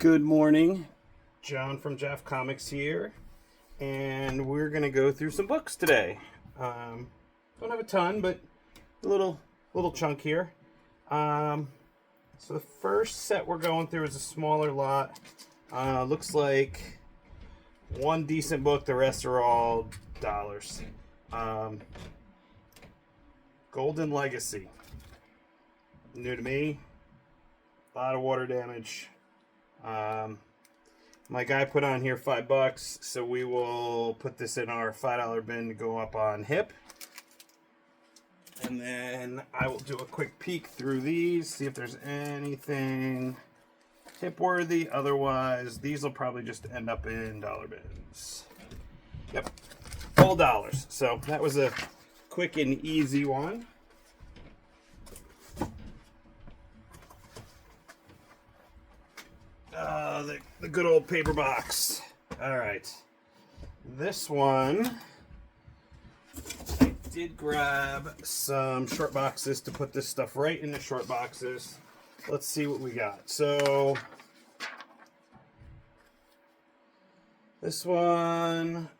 Good morning, John from JAF Comics here, and we're gonna go through some books today. Don't have a ton, but a little chunk here. So the first set we're going through is a smaller lot. Looks like one decent book. The rest are all dollars. Golden Legacy. New to me. A lot of water damage. My guy put on here $5, so we will put this in our $5 bin to go up on HIP. And then I will do a quick peek through these, see if there's anything HIP worthy. Otherwise, these will probably just end up in dollar bins. Yep, all dollars. So that was a quick and easy one. The good old paper box. All right. This one, I did grab some short boxes to put this stuff right in the short boxes. Let's see what we got. So, this one,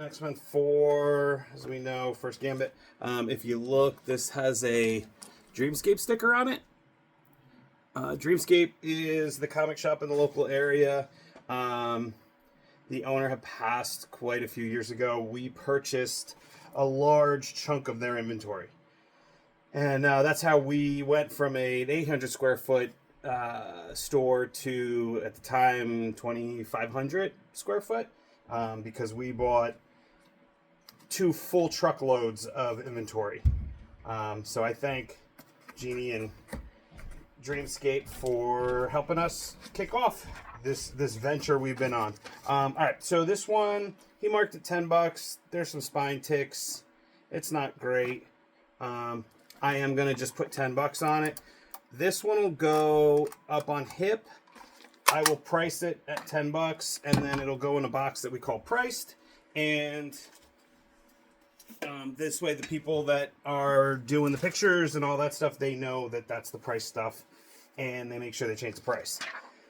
X-Men 4, as we know, First Gambit. If you look, this has a Dreamscape sticker on it. Dreamscape is the comic shop in the local area. The owner had passed quite a few years ago. We purchased a large chunk of their inventory. And that's how we went from an 800 square foot store to, at the time, 2,500 square foot. Because we bought 2 full truckloads of inventory. So I thank Jeannie and Dreamscape for helping us kick off this venture we've been on. All right, so this one he marked at $10. There's some spine ticks. It's not great. I am gonna just put $10 on it. This one will go up on HIP. I will price it at $10, and then it'll go in a box that we call priced. And this way, the people that are doing the pictures and all that stuff, they know that that's the price stuff, and they make sure they change the price.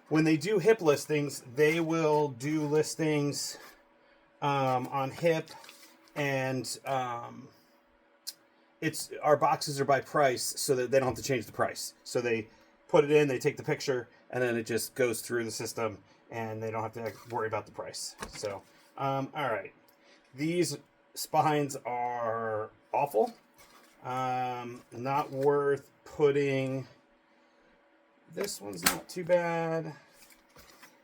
When they do HIP listings, they will do listings on HIP, and our boxes are by price, so that they don't have to change the price. So they put it in, they take the picture, and then it just goes through the system, and they don't have to worry about the price. So, all right, these spines are awful. Not worth putting. This one's not too bad.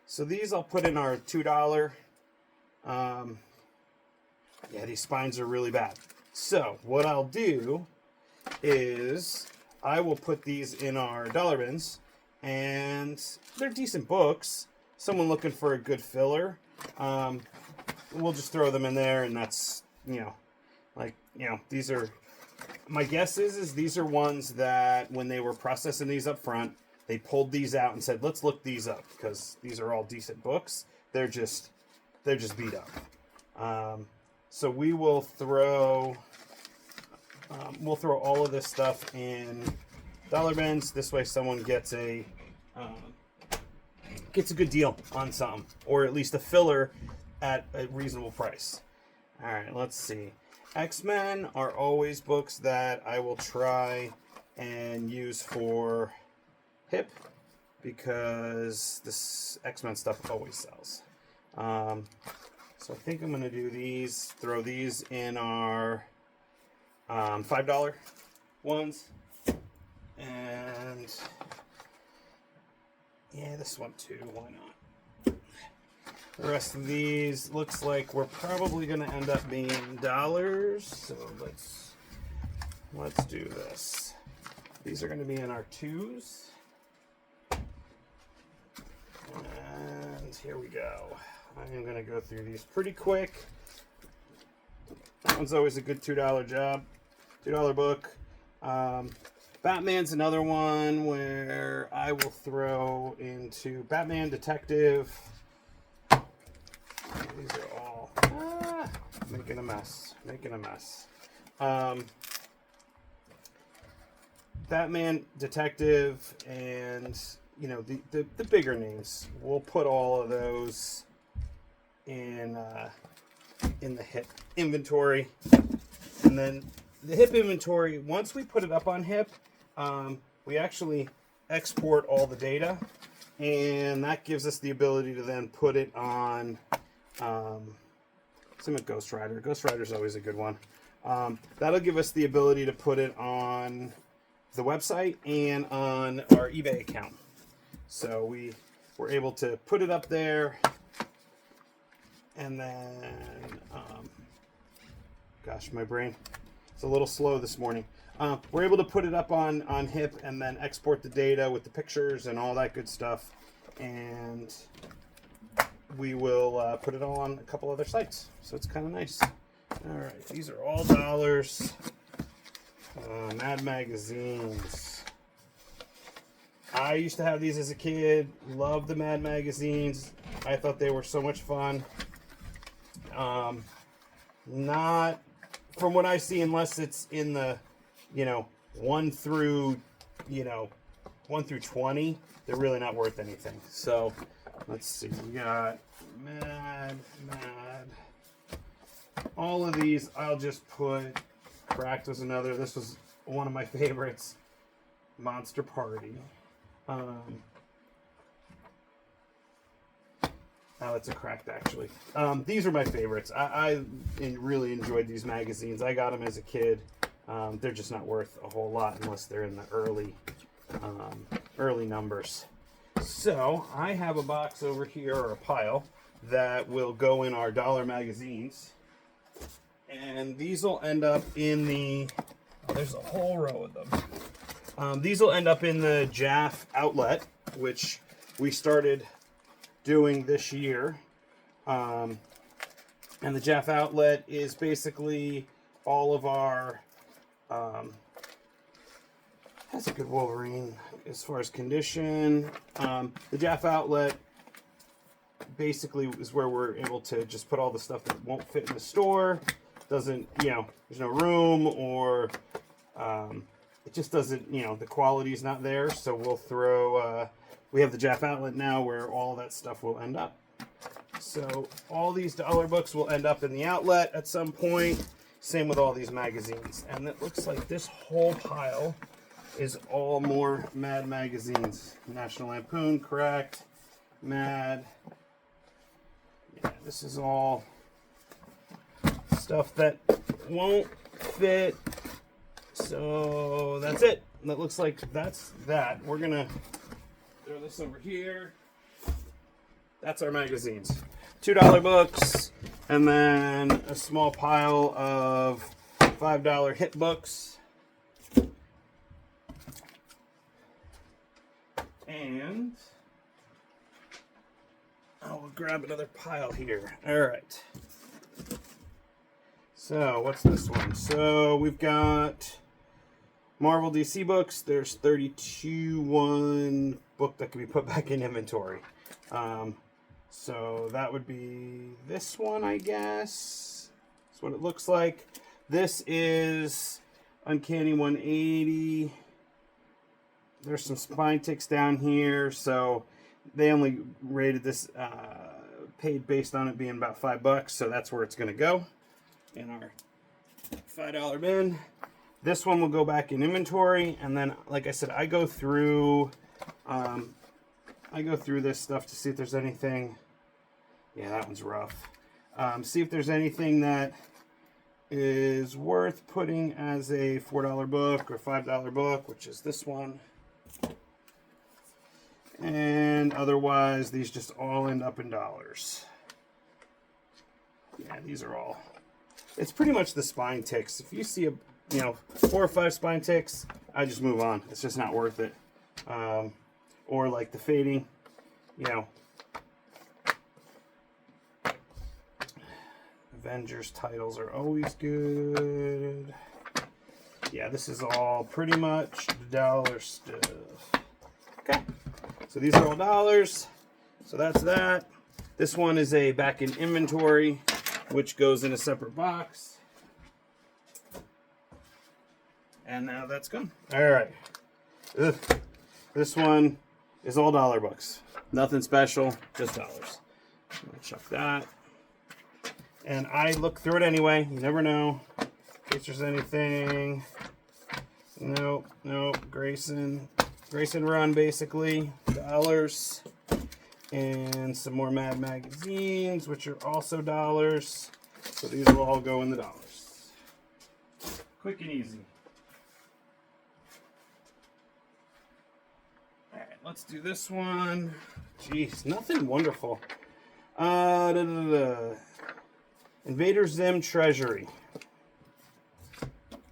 So these I'll put in our $2. Yeah, these spines are really bad. So what I'll do is I will put these in our dollar bins, and they're decent books. Someone looking for a good filler, we'll just throw them in there, and that's, these are, my guess is these are ones that when they were processing these up front, they pulled these out and said, let's look these up, because these are all decent books. They're just beat up. So we will throw all of this stuff in dollar bins. This way someone gets a good deal on something, or at least a filler at a reasonable price. All right, let's see. X-Men are always books that I will try and use for HIP, because this X-Men stuff always sells. So I think I'm going to do these, throw these in our $5 ones. And yeah, this one too, why not? The rest of these looks like we're probably going to end up being dollars. So let's do this. These are going to be in our 2s. And here we go. I am going to go through these pretty quick. That one's always a good $2 job. $2 book. Batman's another one where I will throw into Batman Detective. These are all making a mess. Batman Detective and you know, the bigger names. We'll put all of those in the hip inventory. And then the hip inventory, once we put it up on hip, we actually export all the data, and that gives us the ability to then put it on same with Ghost Rider. Ghost Rider is always a good one. That'll give us the ability to put it on the website and on our eBay account. So we were able to put it up there, and then, gosh, my brain, it's a little slow this morning. We're able to put it up on HIP and then export the data with the pictures and all that good stuff. And we will put it all on a couple other sites. So it's kind of nice. All right, these are all dollars. Mad magazines. I used to have these as a kid. Loved the Mad magazines. I thought they were so much fun. Not from what I see, unless it's in the, 1 through 20, they're really not worth anything. So let's see. We got Mad. All of these, I'll just put. Cracked was another. This was one of my favorites. Monster Party. Oh, it's a Cracked, actually. These are my favorites. I really enjoyed these magazines. I got them as a kid. They're just not worth a whole lot unless they're in the early numbers. So I have a box over here, or a pile, that will go in our dollar magazines. And these will end up in the, there's a whole row of them. These will end up in the JAF outlet, which we started doing this year. And the JAF outlet is basically all of our, that's a good Wolverine as far as condition. The JAF outlet basically is where we're able to just put all the stuff that won't fit in the store. Doesn't, there's no room, or it just doesn't, the quality's not there. So we'll throw, we have the JAF outlet now where all that stuff will end up. So all these dollar books will end up in the outlet at some point. Same with all these magazines. And it looks like this whole pile is all more Mad magazines. National Lampoon, Cracked, Mad. Yeah, this is all stuff that won't fit. So that's it. That looks like that's that. We're gonna throw this over here. That's our magazines. $2 books, and then a small pile of $5 hit books. And I'll grab another pile here. All right. So what's this one? So we've got Marvel DC books. There's 32 one book that can be put back in inventory. So that would be this one, I guess. That's what it looks like. This is Uncanny 180. There's some spine ticks down here. So they only rated this, paid based on it being about $5. So that's where it's going to go in our $5 bin. This one will go back in inventory, and then, like I said, I go through this stuff to see if there's anything. Yeah, that one's rough. See if there's anything that is worth putting as a $4 book or $5 book, which is this one. And otherwise, these just all end up in dollars. Yeah, these are all. It's pretty much the spine ticks. If you see 4 or 5 spine ticks, I just move on. It's just not worth it. Or like the fading, Avengers titles are always good. Yeah, this is all pretty much dollar stuff. Okay, so these are all dollars. So that's that. This one is a back in inventory, which goes in a separate box. And now that's gone. All right. This one is all dollar books. Nothing special, just dollars. I'm gonna chuck that. And I look through it anyway. You never know in case there's anything. Nope. Grayson Run, basically. Dollars. And some more Mad magazines, which are also dollars. So these will all go in the dollars. Quick and easy. All right, let's do this one. Jeez, nothing wonderful. Invader Zim Treasury.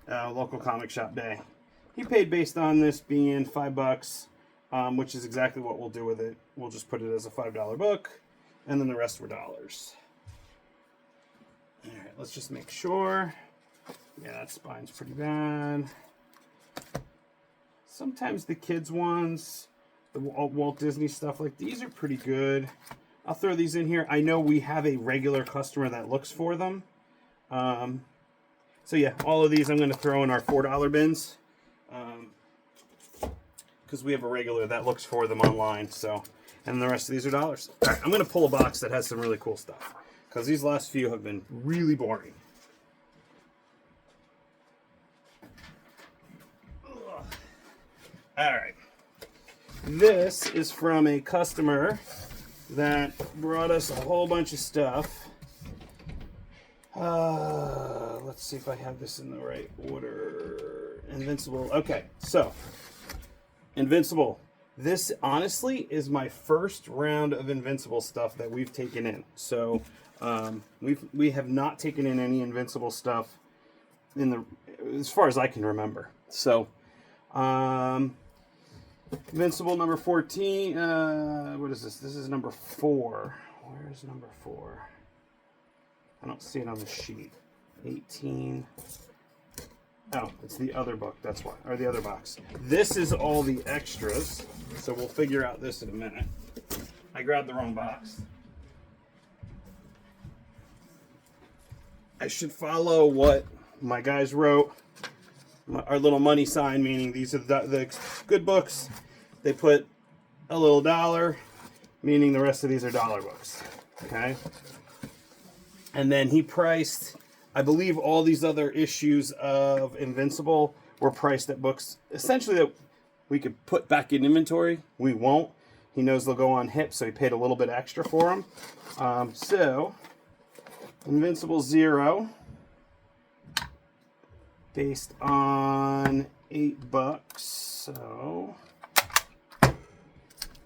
Local comic shop day. He paid based on this being $5, which is exactly what we'll do with it. We'll just put it as a $5 book, and then the rest were dollars. All right, let's just make sure. Yeah, that spine's pretty bad. Sometimes the kids' ones, the Walt Disney stuff, like these are pretty good. I'll throw these in here. I know we have a regular customer that looks for them. So yeah, all of these I'm going to throw in our $4 bins. Because we have a regular that looks for them online. So, and the rest of these are dollars. All right, I'm going to pull a box that has some really cool stuff. Because these last few have been really boring. Ugh. All right. This is from a customer that brought us a whole bunch of stuff. Let's see if I have this in the right order. Invincible. Okay, so Invincible. This honestly is my first round of Invincible stuff that we've taken in. So we have not taken in any Invincible stuff as far as I can remember. So Invincible number 14. What is this? This is number 4. Where's number 4? I don't see it on the sheet. 18. Oh, it's the other book. That's why. Or the other box. This is all the extras. So we'll figure out this in a minute. I grabbed the wrong box. I should follow what my guys wrote. Our little money sign, meaning these are the good books. They put a little dollar, meaning the rest of these are dollar books. Okay? And then he priced, I believe all these other issues of Invincible were priced at books essentially that we could put back in inventory. We won't. He knows they'll go on HIP, so he paid a little bit extra for them. So, Invincible 0, based on $8. So,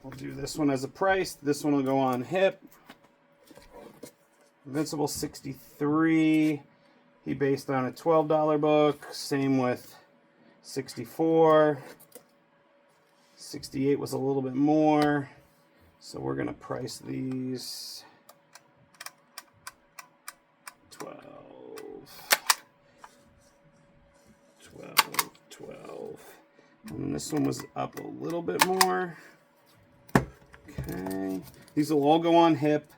we'll do this one as a price. This one will go on HIP. Invincible 63, he based on a $12 book. Same with 64. 68 was a little bit more. So we're going to price these 12. And this one was up a little bit more. Okay. These will all go on HIP.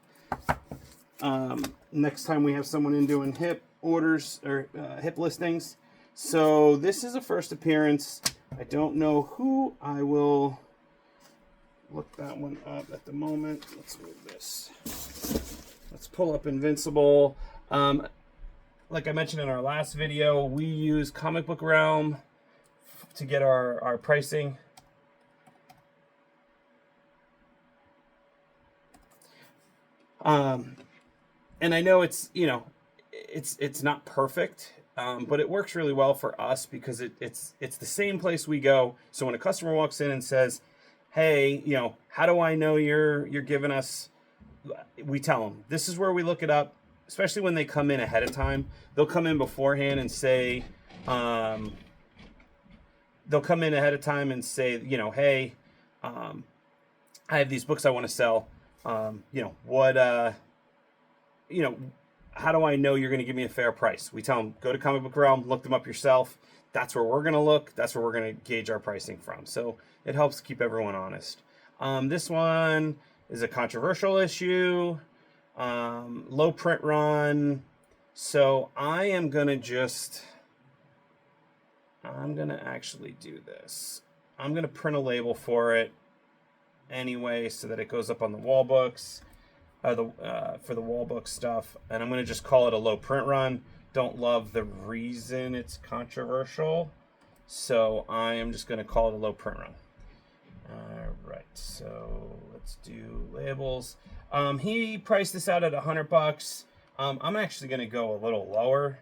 Next time we have someone in doing HIP orders or HIP listings. So this is a first appearance. I don't know who. I will look that one up at the moment. Let's move this. Let's pull up Invincible. Like I mentioned in our last video, we use Comic Book Realm to get our pricing. And I know it's, it's not perfect, but it works really well for us because it's the same place we go. So when a customer walks in and says, hey, how do I know you're giving us, we tell them, this is where we look it up, especially when they come in ahead of time. They'll come in beforehand and say, hey, I have these books I want to sell. How do I know you're going to give me a fair price? We tell them, go to Comic Book Realm, look them up yourself. That's where we're going to look. That's where we're going to gauge our pricing from. So it helps keep everyone honest. This one is a controversial issue, low print run. So I'm going to actually do this. I'm going to print a label for it. anyway so that it goes up on the wall books, for the wall book stuff. And I'm going to just call it a low print run. Don't love the reason it's controversial, so I am just going to call it a low print run. All right, so let's do labels. He priced this out at $100. I'm actually going to go a little lower.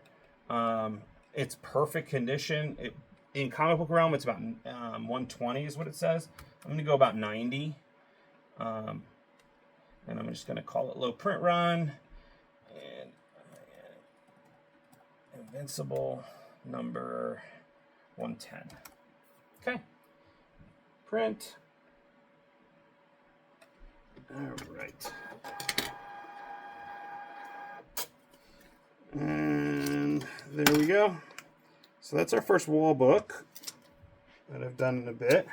It's perfect condition. In comic book realm, it's about 120 is what it says. I'm going to go about 90. And I'm just going to call it low print run. And Invincible number 110. Okay. Print. All right. And there we go. So that's our first wall book that I've done in a bit.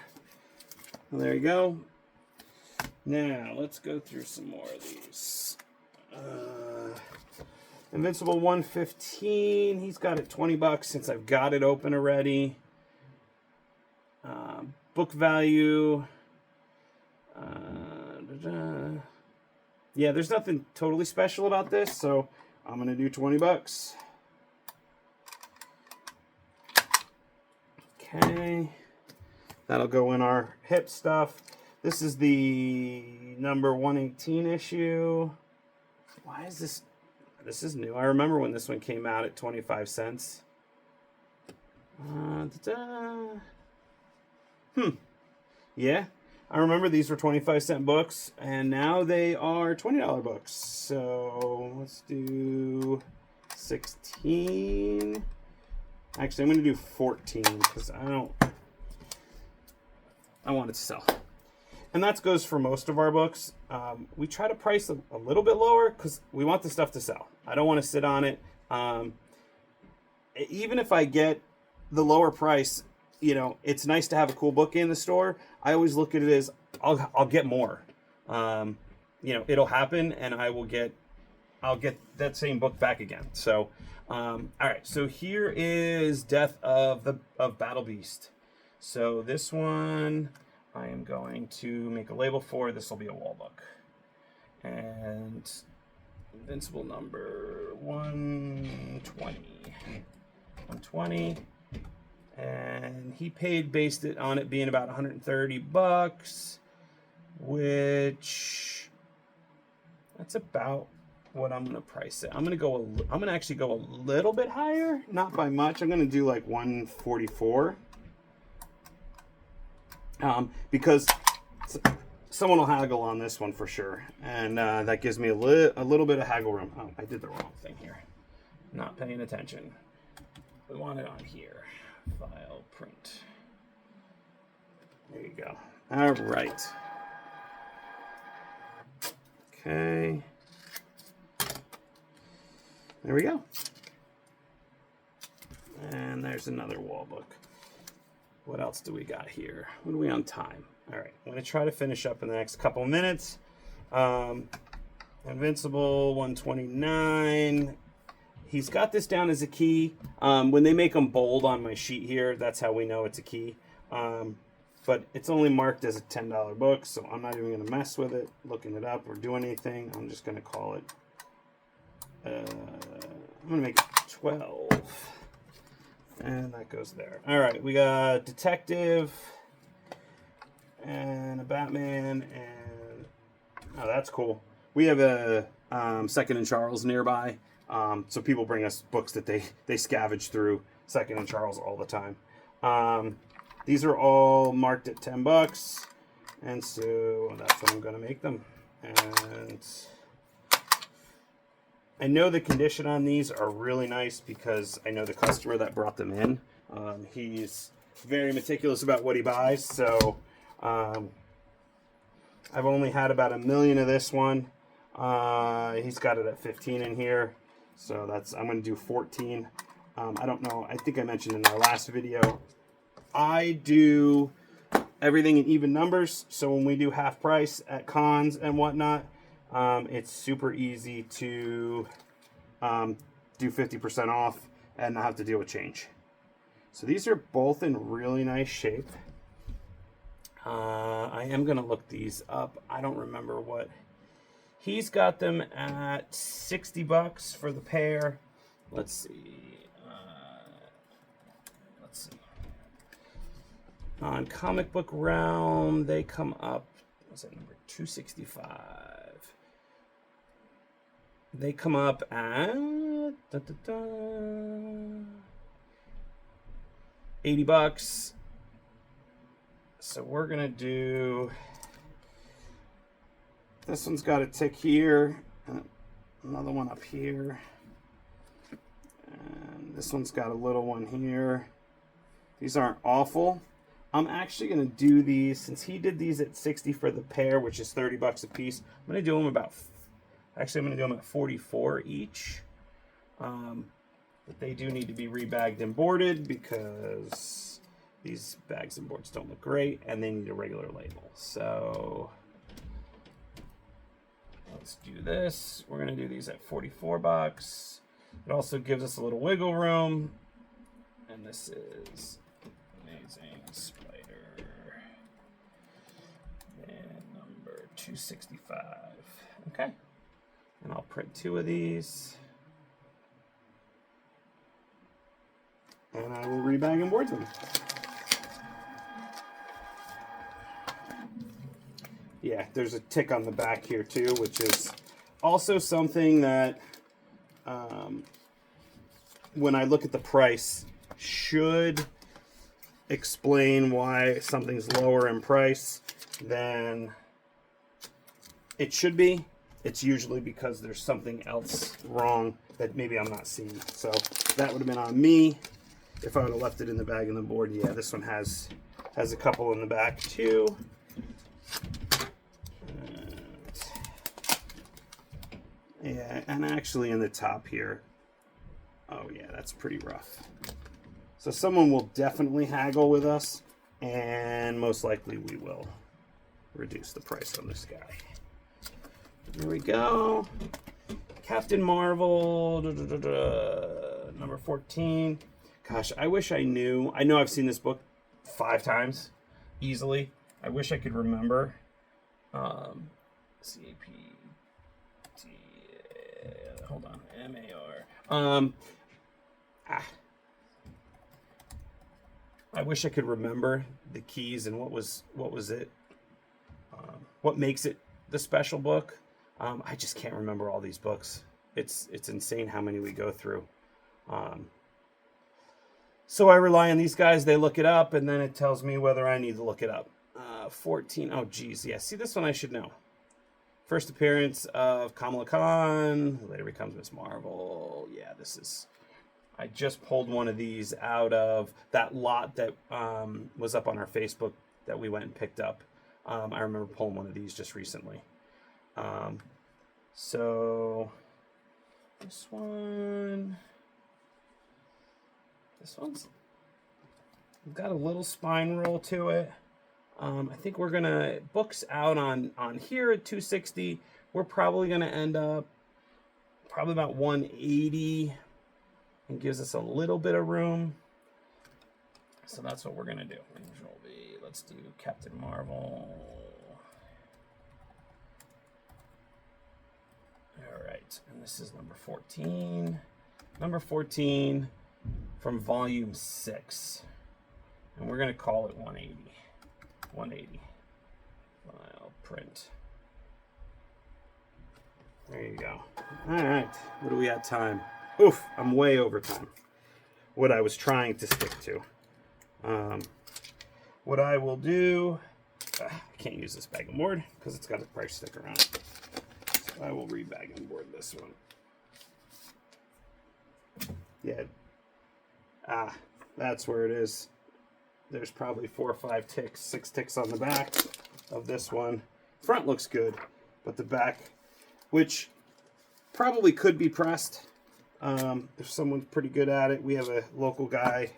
Well, there you go. Now let's go through some more of these. Invincible 115. He's got it $20 since I've got it open already. Book value. Yeah, there's nothing totally special about this, so I'm going to do $20. Okay. That'll go in our hip stuff. This is the number 118 issue. Why is this? This is new. I remember when this one came out at 25 cents. Yeah. I remember these were 25-cent books, and now they are $20 books. So let's do 16. Actually, I'm going to do 14 because I want it to sell. And that goes for most of our books. We try to price a little bit lower because we want the stuff to sell. I don't want to sit on it. Even if I get the lower price, you know, it's nice to have a cool book in the store. I always look at it as I'll get more. You know, it'll happen, and I'll get that same book back again. So, all right. So here is Death of Battle Beast. So this one I am going to make a label for. This will be a wall book. And Invincible number 120. 120. And he based it on it being about $130, which that's about what I'm gonna price it. I'm gonna actually go a little bit higher, not by much. I'm gonna do like 144, because someone will haggle on this one for sure, and that gives me a little bit of haggle room. Oh, I did the wrong thing here. Not paying attention. We want it on here. File, print. There you go. All right. Okay. There we go. And there's another wall book. What else do we got here? What are we on time? All right. I'm going to try to finish up in the next couple of minutes. Invincible 129. He's got this down as a key. When they make them bold on my sheet here, that's how we know it's a key. But it's only marked as a $10 book, so I'm not even going to mess with it, looking it up, or doing anything. I'm just going to call it, I'm going to make it 12. And that goes there. All right, we got Detective, and a Batman, and, oh, that's cool. We have a Second and Charles nearby. So people bring us books that they scavenge through Second and Charles all the time. These are all marked at $10, and so that's what I'm going to make them. And I know the condition on these are really nice because I know the customer that brought them in. He's very meticulous about what he buys, so I've only had about 1 million of this one. He's got it at 15 in here. So I'm going to do 14. I don't know. I think I mentioned in our last video, I do everything in even numbers. So when we do half price at cons and whatnot, it's super easy to do 50% off and not have to deal with change. So these are both in really nice shape. I am going to look these up. I don't remember what. He's got them at $60 for the pair. Let's see. On Comic Book Realm, they come up. What's that number? 265. They come up at $80. So we're gonna do. This one's got a tick here, another one up here, and this one's got a little one here. These aren't awful. I'm actually going to do these, since he did these at 60 for the pair, which is $30 a piece. I'm going to do them about, actually I'm going to do them at 44 each. But they do need to be rebagged and boarded because these bags and boards don't look great, and they need a regular label. So let's do this. We're going to do these at $44. It also gives us a little wiggle room. And this is Amazing Spider. And number 265. Okay. And I'll print 2 of these. And I will rebag and board them. Yeah, there's a tick on the back here too, which is also something that when I look at the price should explain why something's lower in price than it should be. It's usually because there's something else wrong that maybe I'm not seeing. So that would have been on me if I would have left it in the bag and the board. Yeah, this one has a couple in the back too. Yeah, and actually in the top here. Oh yeah, that's pretty rough. So someone will definitely haggle with us, and most likely we will reduce the price on this guy. Here we go. Captain Marvel, number 14. Gosh, I wish I knew. I know I've seen this book 5 times, easily. I wish I could remember. C-A-P-T, hold on, M-A-R. I wish I could remember the keys and what was it, what makes it the special book. I just can't remember all these books. It's insane how many we go through. So I rely on these guys. They look it up, and then it tells me whether I need to look it up. 14. Oh, geez. Yeah, see, this one I should know. First appearance of Kamala Khan. Later becomes Miss Marvel. Yeah, this is... I just pulled one of these out of that lot that was up on our Facebook that we went and picked up. I remember pulling one of these just recently. So this one's got a little spine roll to it. I think we're gonna books out on here at 260. We're probably gonna end up probably about 180. And gives us a little bit of room. So that's what we're going to do. Control V. Let's do Captain Marvel. All right. And this is number 14. Number 14 from volume 6. And we're going to call it 180. 180. File, print. There you go. All right. What do we have time? Oof, I'm way over time. What I was trying to stick to. What I will do... I can't use this bag and board because it's got a price sticker on it. So I will rebag and board this one. Yeah. That's where it is. There's probably 4 or 5 ticks, 6 ticks on the back of this one. Front looks good, but the back, which probably could be pressed. If someone's pretty good at it, we have a local guy,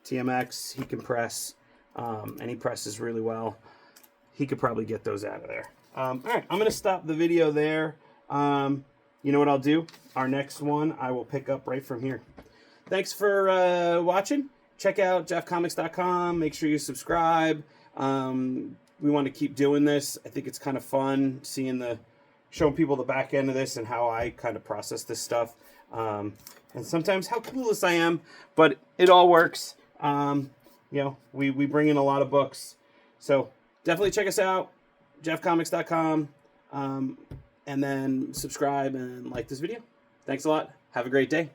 TMX, he can press, and he presses really well. He could probably get those out of there. All right, I'm going to stop the video there. You know what I'll do? Our next one, I will pick up right from here. Thanks for watching. Check out JAFcomics.com. Make sure you subscribe. We want to keep doing this. I think it's kind of fun showing people the back end of this and how I kind of process this stuff. And sometimes how clueless I am, but it all works. We bring in a lot of books. So definitely check us out, jafcomics.com, and then subscribe and like this video. Thanks a lot. Have a great day.